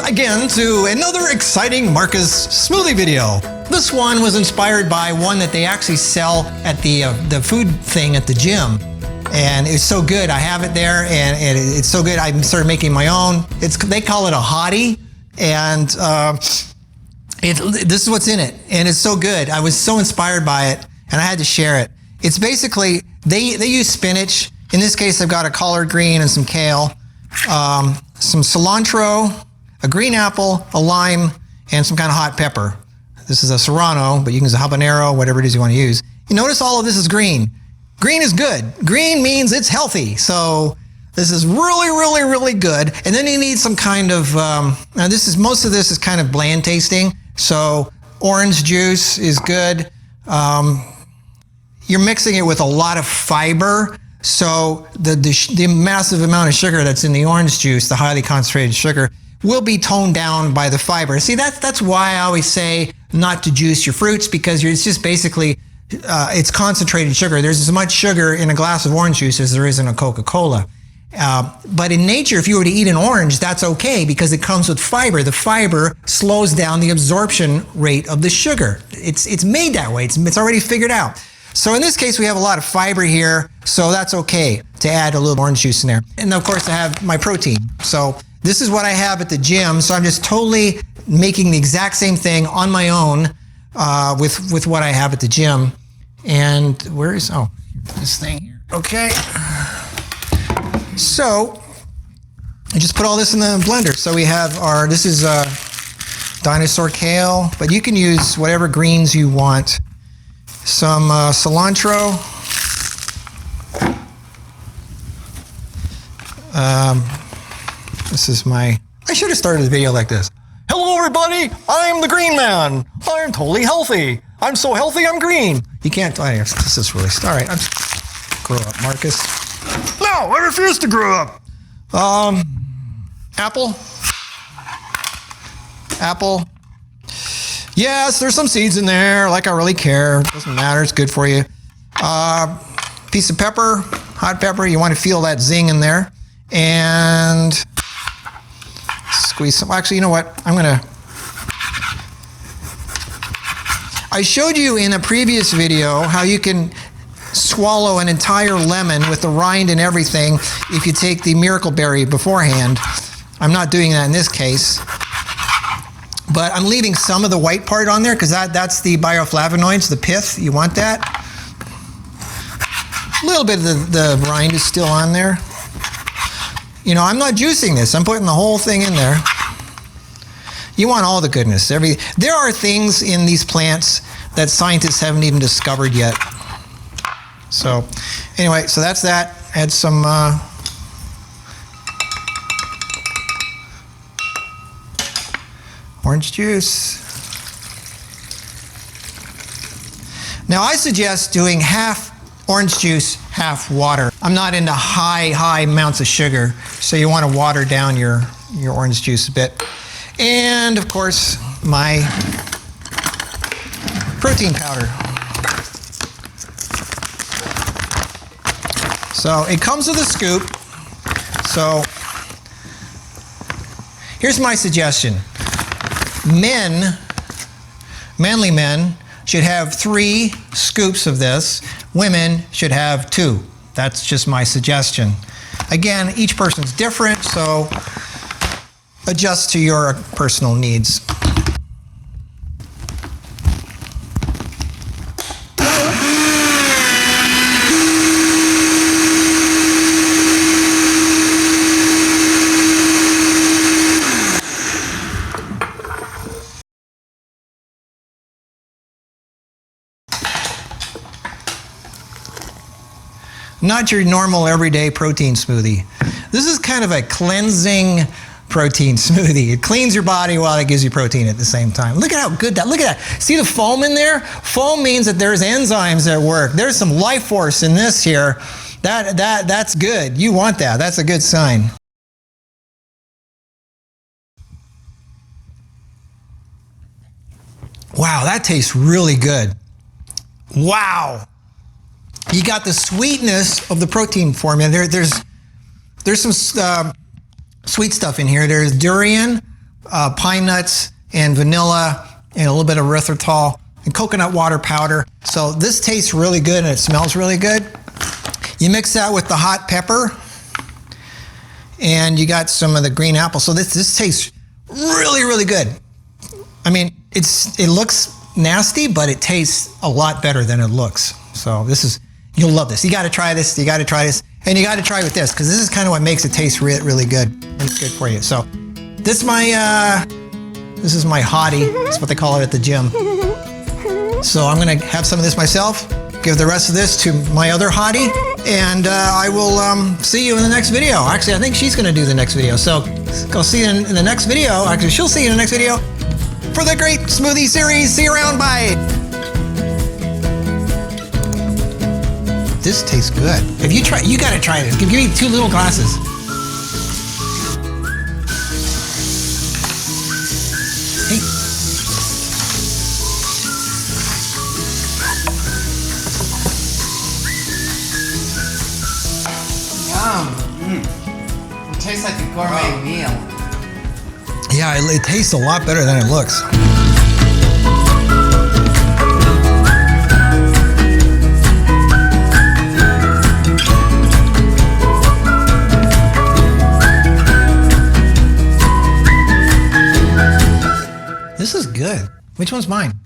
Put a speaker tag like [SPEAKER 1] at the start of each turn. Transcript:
[SPEAKER 1] again to another exciting Marcus smoothie video. This one was inspired by one that they actually sell at the food thing at the gym. And it's so good. I have it there, and it's so good. I started making my own. They call it a Hottie, and this is what's in it, and it's so good. I was so inspired by it, and I had to share it. It's basically, they use spinach. In this case, I've got a collard green and some kale, some cilantro, a green apple, a lime, and some kind of hot pepper. This is a serrano, but you can use a habanero, whatever it is you want to use. You notice all of this is green. Green is good. Green means it's healthy. So this is really, really, really good. And then you need some kind of, now most of this is kind of bland tasting. So orange juice is good. You're mixing it with a lot of fiber. So the massive amount of sugar that's in the orange juice, the highly concentrated sugar, will be toned down by the fiber. See, that's why I always say not to juice your fruits, because it's just basically, it's concentrated sugar. There's as much sugar in a glass of orange juice as there is in a Coca-Cola. But in nature, if you were to eat an orange, that's okay because it comes with fiber. The fiber slows down the absorption rate of the sugar. It's made that way. It's already figured out. So in this case, we have a lot of fiber here, so that's okay to add a little orange juice in there. And of course, I have my protein. So this is what I have at the gym. So I'm just totally making the exact same thing on my own with what I have at the gym. And this thing here. Okay. So I just put all this in the blender. So we have this is dinosaur kale, but you can use whatever greens you want. Some cilantro. I should have started the video like this. Hello everybody, I'm the green man. I'm totally healthy. I'm so healthy, I'm green. You can't, this is really, all right, grow up, Marcus. No, I refuse to grow up. Apple. Yes, there's some seeds in there, like I really care. Doesn't matter, it's good for you. Piece of pepper, hot pepper, you want to feel that zing in there. And squeeze some, actually, you know what? I showed you in a previous video how you can swallow an entire lemon with the rind and everything if you take the miracle berry beforehand. I'm not doing that in this case. But I'm leaving some of the white part on there because that's the bioflavonoids, the pith. You want that. A little bit of the rind is still on there. You know, I'm not juicing this. I'm putting the whole thing in there. You want all the goodness. There are things in these plants that scientists haven't even discovered yet. So anyway, so that's that. Add some orange juice. Now I suggest doing half orange juice, half water. I'm not into high amounts of sugar, so you want to water down your orange juice a bit. And of course, my protein powder. So it comes with a scoop. So here's my suggestion. Manly men should have 3 scoops of this. Women should have 2. That's just my suggestion. Again, each person's different, so adjust to your personal needs. Not your normal everyday protein smoothie. This is kind of a cleansing protein smoothie. It cleans your body while it gives you protein at the same time. Look at how good look at that. See the foam in there? Foam means that there's enzymes at work. There's some life force in this here. That's good. You want that. That's a good sign. Wow, that tastes really good. Wow. You got the sweetness of the protein formula. There's some sweet stuff in here. There's durian, pine nuts and vanilla and a little bit of erythritol and coconut water powder. So this tastes really good and it smells really good. You mix that with the hot pepper and you got some of the green apple. So this tastes really, really good. I mean, it looks nasty, but it tastes a lot better than it looks. So you'll love this. You got to try this. You got to try this. And you got to try with this because this is kind of what makes it taste really good. And it's good for you. So this is my Hottie. That's what they call it at the gym. So I'm going to have some of this myself, give the rest of this to my other Hottie, and I will see you in the next video. Actually, I think she's going to do the next video. So go see you in the next video. Actually, she'll see you in the next video for the great smoothie series. See you around. Bye. This tastes good. If you try, you got to try this. Give me 2 little glasses. Hey.
[SPEAKER 2] It tastes like a gourmet meal.
[SPEAKER 1] Yeah, it tastes a lot better than it looks. This is good. Which one's mine?